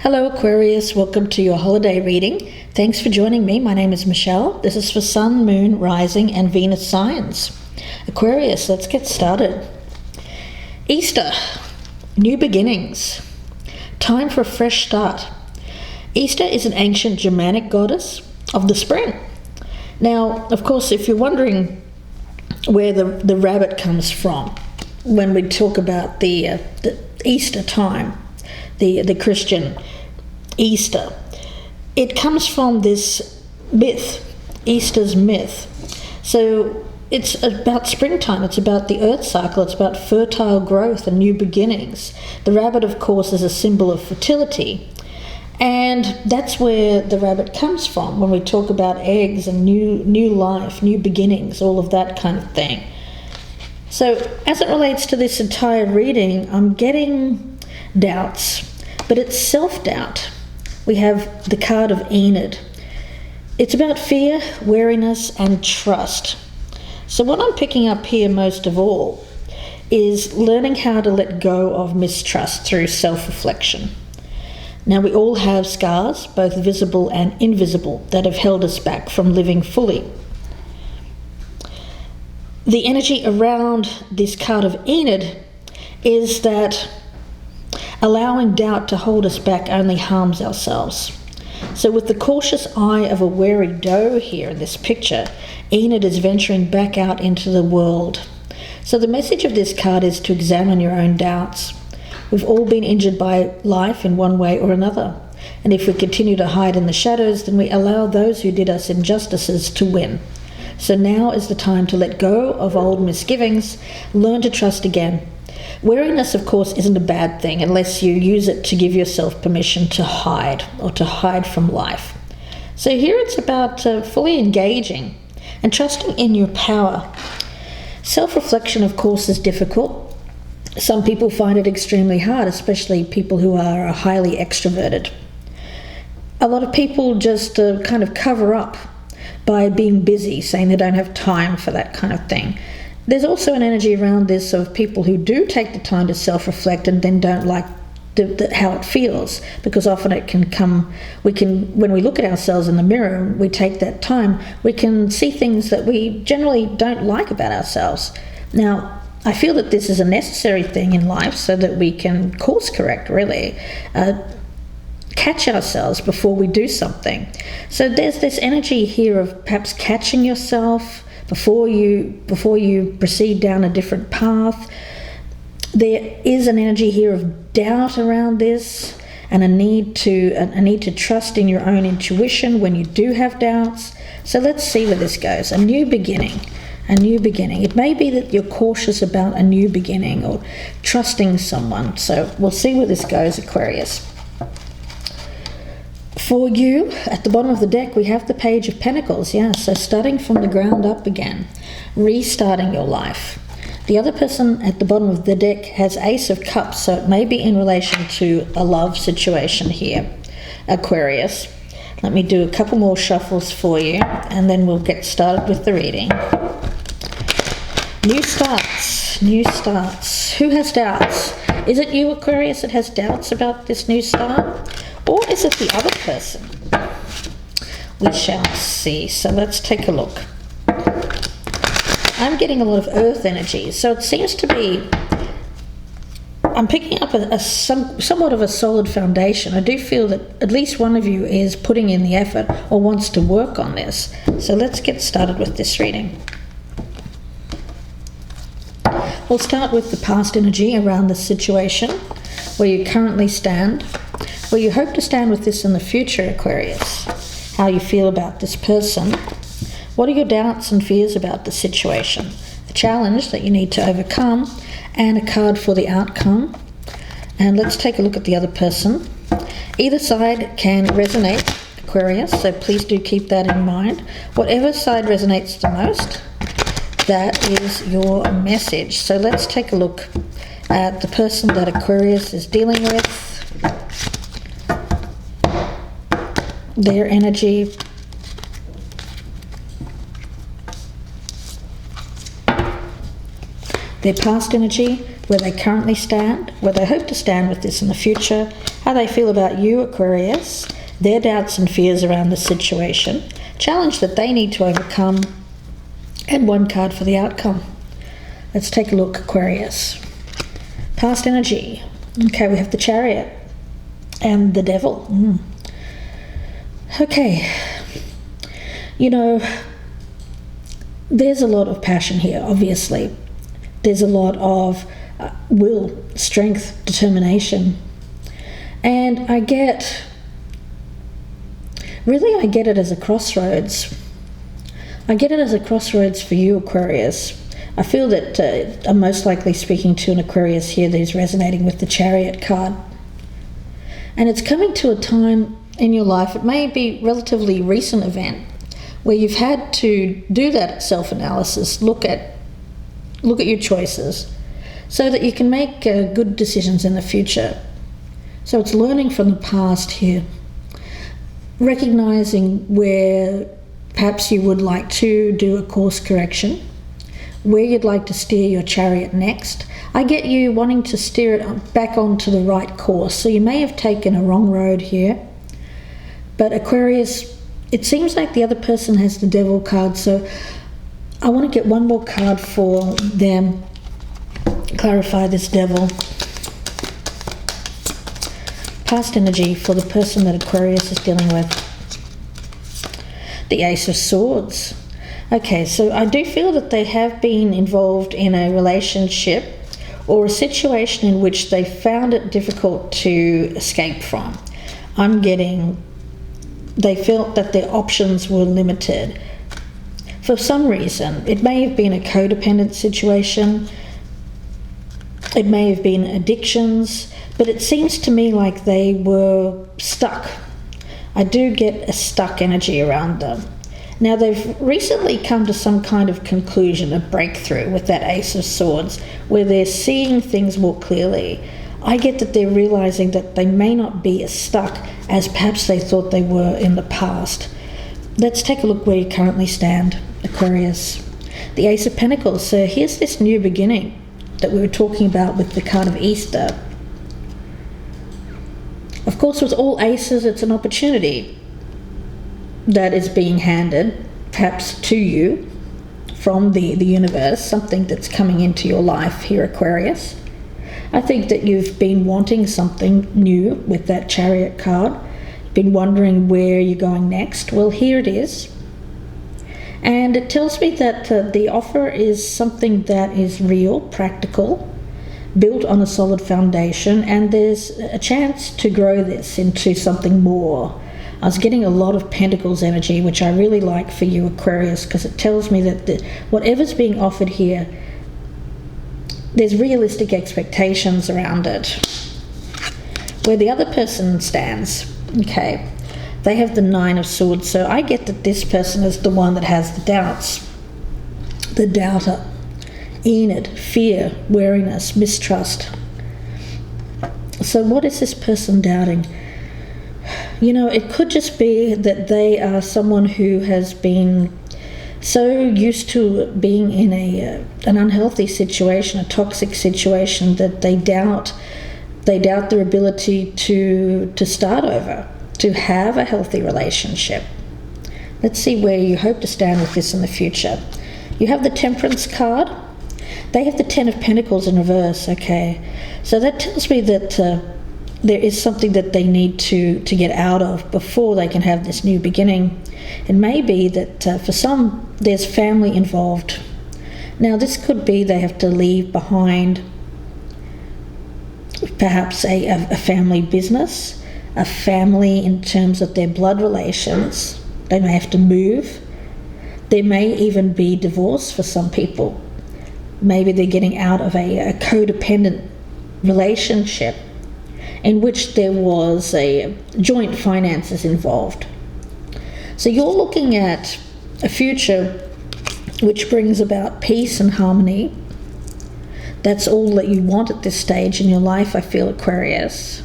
Hello Aquarius, welcome to your holiday reading. Thanks for joining me. My name is Michelle. This is for Sun, Moon, Rising and Venus signs. Aquarius, let's get started. Easter, new beginnings. Time for a fresh start. Easter is an ancient Germanic goddess of the spring. Now, of course, if you're wondering where the rabbit comes from when we talk about the Easter time, the Christian Easter, it comes from this myth, Easter's myth. So it's about springtime, it's about the earth cycle, it's about fertile growth and new beginnings. The rabbit, of course, is a symbol of fertility. And that's where the rabbit comes from when we talk about eggs and new life, new beginnings, all of that kind of thing. So as it relates to this entire reading, I'm getting doubts, but it's self-doubt. We have the card of Enid. It's about fear, wariness, and trust. So what I'm picking up here most of all is learning how to let go of mistrust through self-reflection. Now, we all have scars, both visible and invisible, that have held us back from living fully. The energy around this card of Enid is that allowing doubt to hold us back only harms ourselves. So with the cautious eye of a wary doe here in this picture, Enid is venturing back out into the world. So the message of this card is to examine your own doubts. We've all been injured by life in one way or another. And if we continue to hide in the shadows, then we allow those who did us injustices to win. So now is the time to let go of old misgivings, learn to trust again. Wariness, of course, isn't a bad thing unless you use it to give yourself permission to hide or to hide from life. So here it's about fully engaging and trusting in your power. Self-reflection, of course, is difficult. Some people find it extremely hard, especially people who are highly extroverted. A lot of people just kind of cover up by being busy, saying they don't have time for that kind of thing. There's also an energy around this of people who do take the time to self-reflect and then don't like how it feels, because often it can come, when we look at ourselves in the mirror, we take that time, we can see things that we generally don't like about ourselves. Now, I feel that this is a necessary thing in life so that we can course correct, really, catch ourselves before we do something. So there's this energy here of perhaps catching yourself before you proceed down a different path. There is an energy here of doubt around this, and a need to trust in your own intuition when you do have doubts. So let's see where this goes. A new beginning. A new beginning. It may be that you're cautious about a new beginning or trusting someone. So we'll see where this goes, Aquarius. For you, at the bottom of the deck, we have the Page of Pentacles. Yeah, so starting from the ground up again, restarting your life. The other person at the bottom of the deck has Ace of Cups, so it may be in relation to a love situation here, Aquarius. Let me do a couple more shuffles for you, and then we'll get started with the reading. New starts, new starts. Who has doubts? Is it you, Aquarius, that has doubts about this new start? Or is it the other person? We shall see. So let's take a look. I'm getting a lot of earth energy. So it seems to be, I'm picking up somewhat of a solid foundation. I do feel that at least one of you is putting in the effort or wants to work on this. So let's get started with this reading. We'll start with the past energy around the situation, where you currently stand, where you hope to stand with this in the future, Aquarius. How you feel about this person. What are your doubts and fears about the situation? A challenge that you need to overcome, and a card for the outcome. And let's take a look at the other person. Either side can resonate, Aquarius, so please do keep that in mind. Whatever side resonates the most, that is your message. So let's take a look at the person that Aquarius is dealing with, their energy, their past energy, where they currently stand, where they hope to stand with this in the future, how how they feel about you, Aquarius, their doubts and fears around the situation, challenge that they need to overcome, and one card for the outcome. Let's take a look, Aquarius. Past energy. Okay, we have the Chariot and the Devil. Okay. You know, there's a lot of passion here, obviously. There's a lot of will, strength, determination. And I get it as a crossroads. I get it as a crossroads for you, Aquarius. I feel that I'm most likely speaking to an Aquarius here that is resonating with the Chariot card. And it's coming to a time in your life, it may be a relatively recent event, where you've had to do that self-analysis, look at your choices, so that you can make good decisions in the future. So it's learning from the past here, recognizing where perhaps you would like to do a course correction, where you'd like to steer your chariot next. I get you wanting to steer it back onto the right course, so you may have taken a wrong road here. But Aquarius, it seems like the other person has the Devil card, so I want to get one more card for them. Clarify this Devil. Past energy for the person that Aquarius is dealing with. The Ace of Swords. Okay, so I do feel that they have been involved in a relationship or a situation in which they found it difficult to escape from. I'm getting they felt that their options were limited. For some reason, it may have been a codependent situation, it may have been addictions, but it seems to me like they were stuck. I do get a stuck energy around them. Now, they've recently come to some kind of conclusion, a breakthrough with that Ace of Swords, where they're seeing things more clearly. I get that they're realizing that they may not be as stuck as perhaps they thought they were in the past. Let's take a look where you currently stand, Aquarius. The Ace of Pentacles. So here's this new beginning that we were talking about with the card of Easter. Of course, with all aces, it's an opportunity that is being handed, perhaps to you, from the universe, something that's coming into your life here, Aquarius. I think that you've been wanting something new with that Chariot card, been wondering where you're going next. Well, here it is. And it tells me that the offer is something that is real, practical, built on a solid foundation, and there's a chance to grow this into something more. I was getting a lot of Pentacles energy, which I really like for you, Aquarius, because it tells me that whatever's being offered here, there's realistic expectations around it. Where the other person stands, okay, they have the Nine of Swords, so I get that this person is the one that has the doubts, the doubter, Enid, fear, wariness, mistrust. So what is this person doubting? You know, it could just be that they are someone who has been so used to being in an unhealthy situation, a toxic situation, that they doubt their ability to start over, to have a healthy relationship. Let's see where you hope to stand with this in the future. You have the Temperance card. They have the Ten of Pentacles in reverse, okay. So that tells me that there is something that they need to get out of before they can have this new beginning. It may be that for some, there's family involved. Now, this could be they have to leave behind perhaps a family business, a family in terms of their blood relations. They may have to move. There may even be divorce for some people. Maybe they're getting out of a codependent relationship in which there was a joint finances involved. So you're looking at a future which brings about peace and harmony. That's all that you want at this stage in your life, I feel, Aquarius,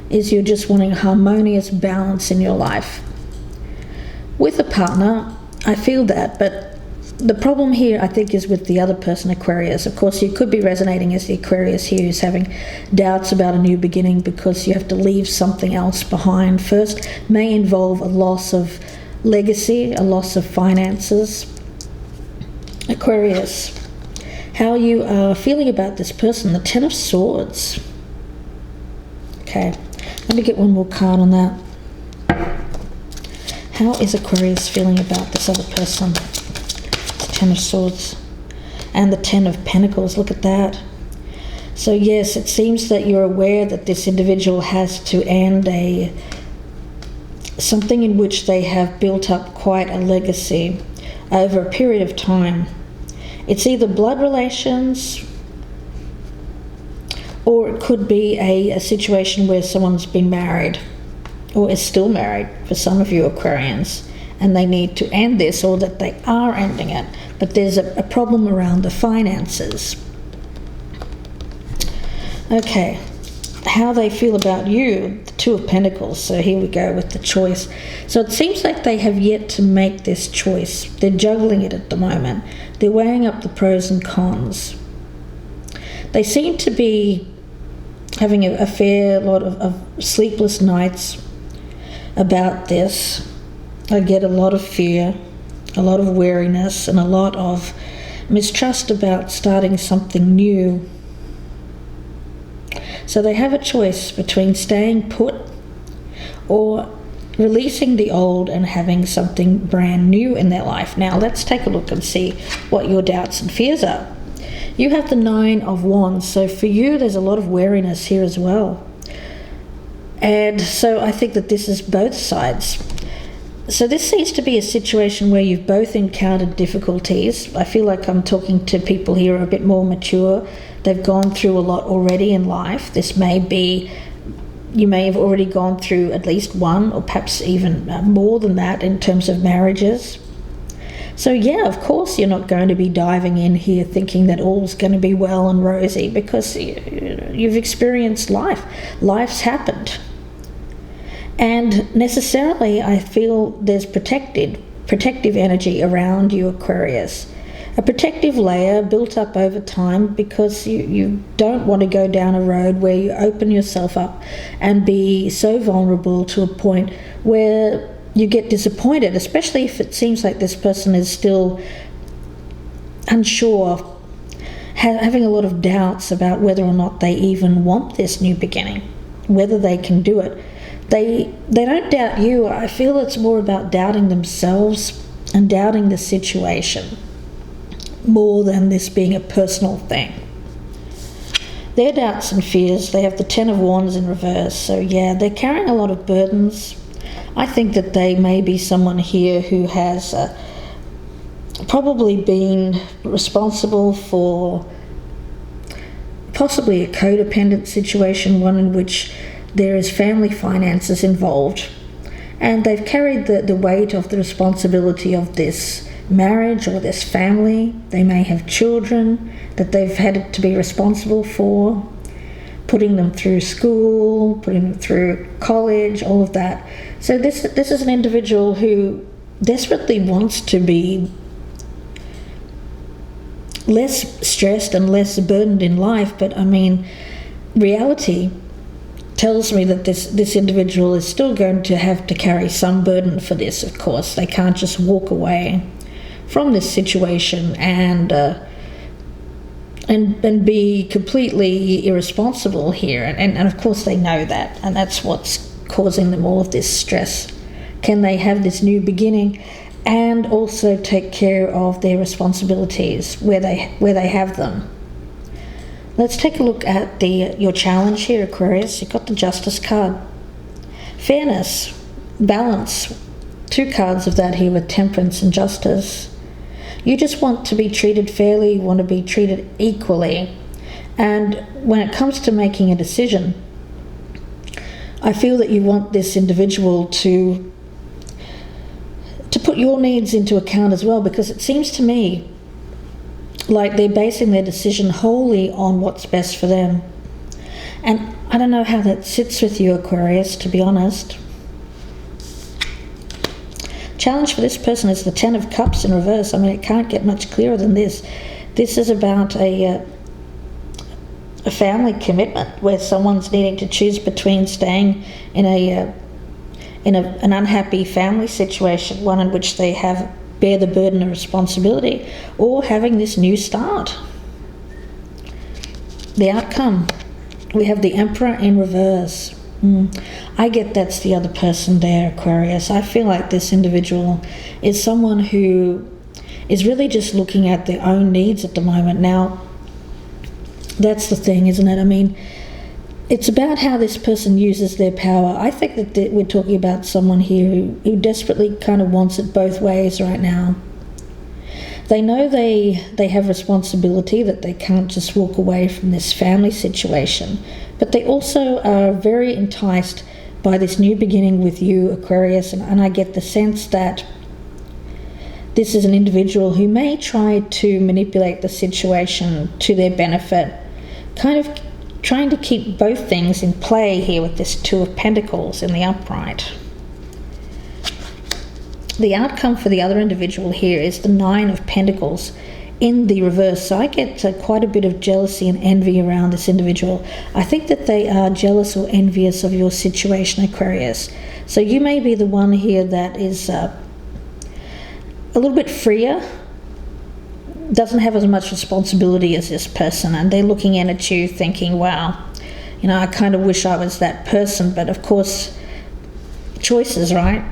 is you're just wanting harmonious balance in your life. With a partner, I feel that, but the problem here, I think, is with the other person, Aquarius. Of course, you could be resonating as the Aquarius here who's having doubts about a new beginning because you have to leave something else behind. First, may involve a loss of legacy, a loss of finances. Aquarius, how you are feeling about this person, the Ten of Swords. Okay, let me get one more card on that. How is Aquarius feeling about this other person? Ten of Swords and the Ten of Pentacles. Look at that. So yes, it seems that you're aware that this individual has to end something in which they have built up quite a legacy over a period of time. It's either blood relations, or it could be a situation where someone's been married or is still married for some of you Aquarians, and they need to end this, or that they are ending it, but there's a problem around the finances. Okay, how they feel about you, the Two of Pentacles. So here we go with the choice. So it seems like they have yet to make this choice. They're juggling it at the moment. They're weighing up the pros and cons. They seem to be having a fair lot of sleepless nights about this. I get a lot of fear, a lot of wariness, and a lot of mistrust about starting something new. So they have a choice between staying put or releasing the old and having something brand new in their life. Now let's take a look and see what your doubts and fears are. You have the Nine of Wands, so for you there's a lot of wariness here as well. And so I think that this is both sides. So this seems to be a situation where you've both encountered difficulties. I feel like I'm talking to people here who are a bit more mature. They've gone through a lot already in life. This may be, you may have already gone through at least one, or perhaps even more than that in terms of marriages. So yeah, of course you're not going to be diving in here thinking that all's going to be well and rosy, because you've experienced life. Life's happened. And necessarily I feel there's protective energy around you, Aquarius. A protective layer built up over time because you don't want to go down a road where you open yourself up and be so vulnerable to a point where you get disappointed, especially if it seems like this person is still unsure, having a lot of doubts about whether or not they even want this new beginning, whether they can do it. They don't doubt you. I feel it's more about doubting themselves and doubting the situation more than this being a personal thing. Their doubts and fears, they have the Ten of Wands in reverse. So yeah, they're carrying a lot of burdens. I think that they may be someone here who has probably been responsible for possibly a codependent situation, one in which there is family finances involved, and they've carried the weight of the responsibility of this marriage or this family. They may have children that they've had to be responsible for, putting them through school, putting them through college, all of that. So this is an individual who desperately wants to be less stressed and less burdened in life, but I mean, reality tells me that this individual is still going to have to carry some burden for this, of course. They can't just walk away from this situation and be completely irresponsible here. And of course they know that, and that's what's causing them all of this stress. Can they have this new beginning and also take care of their responsibilities where they have them? Let's take a look at your challenge here, Aquarius. You've got the Justice card. Fairness, balance. Two cards of that here with Temperance and Justice. You just want to be treated fairly, you want to be treated equally. And when it comes to making a decision, I feel that you want this individual to put your needs into account as well, because it seems to me like they're basing their decision wholly on what's best for them. And I don't know how that sits with you, Aquarius, to be honest. challenge for this person is the Ten of Cups in reverse. I mean, it can't get much clearer than this. This is about a family commitment where someone's needing to choose between staying in an unhappy family situation, one in which they bear the burden of responsibility, or having this new start. The outcome, we have the Emperor in reverse. I get that's the other person there, Aquarius. I feel like this individual is someone who is really just looking at their own needs at the moment. Now, that's the thing, isn't it? I mean, it's about how this person uses their power. I think that we're talking about someone here who desperately kind of wants it both ways right now. They know they have responsibility, that they can't just walk away from this family situation, but they also are very enticed by this new beginning with you, Aquarius, and I get the sense that this is an individual who may try to manipulate the situation to their benefit, kind of trying to keep both things in play here with this Two of Pentacles in the upright. The outcome for the other individual here is the Nine of Pentacles in the reverse. So I get quite a bit of jealousy and envy around this individual. I think that they are jealous or envious of your situation, Aquarius. So you may be the one here that is a little bit freer, doesn't have as much responsibility as this person, and they're looking in at you thinking, wow, you know, I kind of wish I was that person. But of course, choices, right?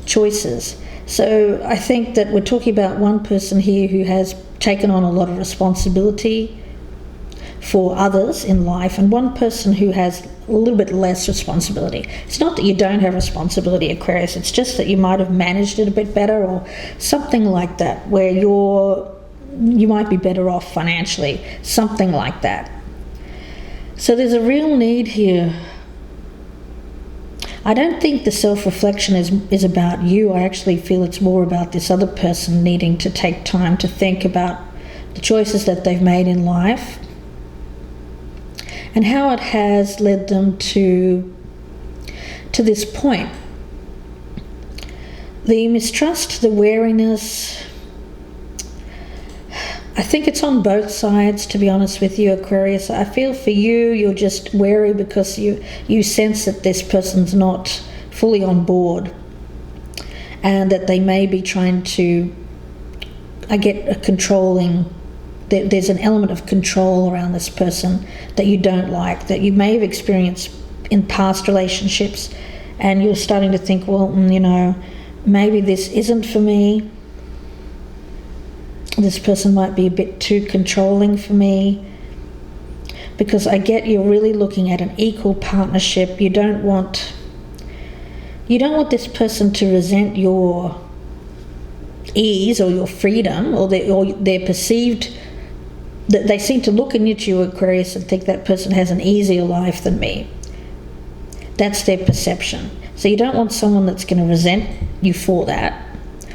Choices. So I think that we're talking about one person here who has taken on a lot of responsibility for others in life, and one person who has a little bit less responsibility. It's not that you don't have responsibility, Aquarius, it's just that you might have managed it a bit better or something like that, where you might be better off financially, something like that. So there's a real need here. I don't think the self-reflection is about you. I actually feel it's more about this other person needing to take time to think about the choices that they've made in life and how it has led them to this point. The mistrust, the wariness, I think it's on both sides, to be honest with you, Aquarius. I feel for you, you're just wary because you sense that this person's not fully on board and that they may be trying to, I get a controlling, there's an element of control around this person that you don't like, that you may have experienced in past relationships, and you're starting to think, well, you know, maybe this isn't for me. This person might be a bit too controlling for me, because I get you're really looking at an equal partnership. You don't want this person to resent your ease or your freedom or their perceived, that they seem to look at you, Aquarius, and think that person has an easier life than me. That's their perception. So you don't want someone that's going to resent you for that,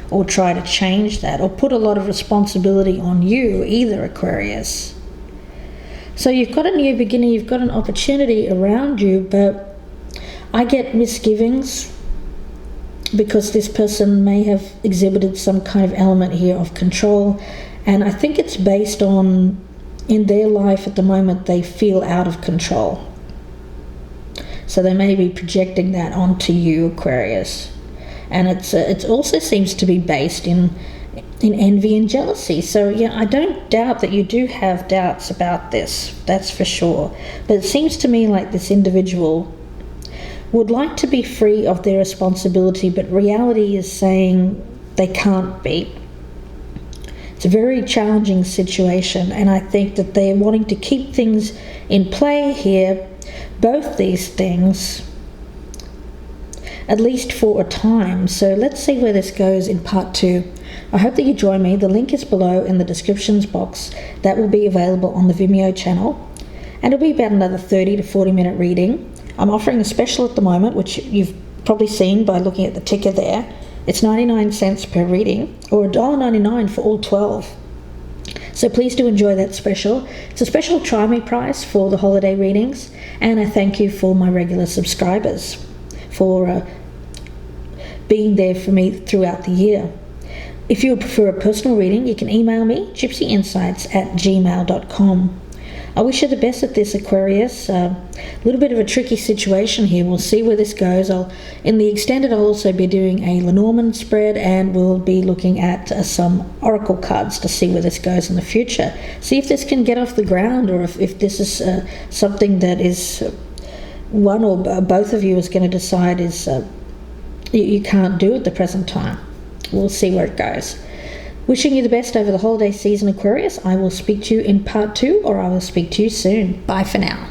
or try to change that, or put a lot of responsibility on you either, Aquarius. So you've got a new beginning, you've got an opportunity around you, but I get misgivings because this person may have exhibited some kind of element here of control, and I think it's based on, in their life at the moment, they feel out of control. So they may be projecting that onto you, Aquarius. And it also seems to be based in envy and jealousy. So yeah, I don't doubt that you do have doubts about this, that's for sure. But it seems to me like this individual would like to be free of their responsibility, but reality is saying they can't be. It's a very challenging situation, and I think that they're wanting to keep things in play here, both these things, at least for a time. So let's see where this goes in part 2. I hope that you join me. The link is below in the descriptions box. That will be available on the Vimeo channel, and it'll be about another 30 to 40 minute reading. I'm offering a special at the moment, which you've probably seen by looking at the ticker there. It's 99 cents per reading, or $1.99 for all 12. So please do enjoy that special. It's a special try me price for the holiday readings, and I thank you for my regular subscribers for being there for me throughout the year. If you would prefer a personal reading, you can email me, gypsyinsights@gmail.com. I wish you the best at this, Aquarius. A little bit of a tricky situation here. We'll see where this goes. In the extended, I'll also be doing a Lenormand spread, and we'll be looking at some oracle cards to see where this goes in the future. See if this can get off the ground, or if this is something that is one or both of you is going to decide is you can't do at the present time. We'll see where it goes. Wishing you the best over the holiday season, Aquarius. I will speak to you in part 2, or I will speak to you soon. Bye for now.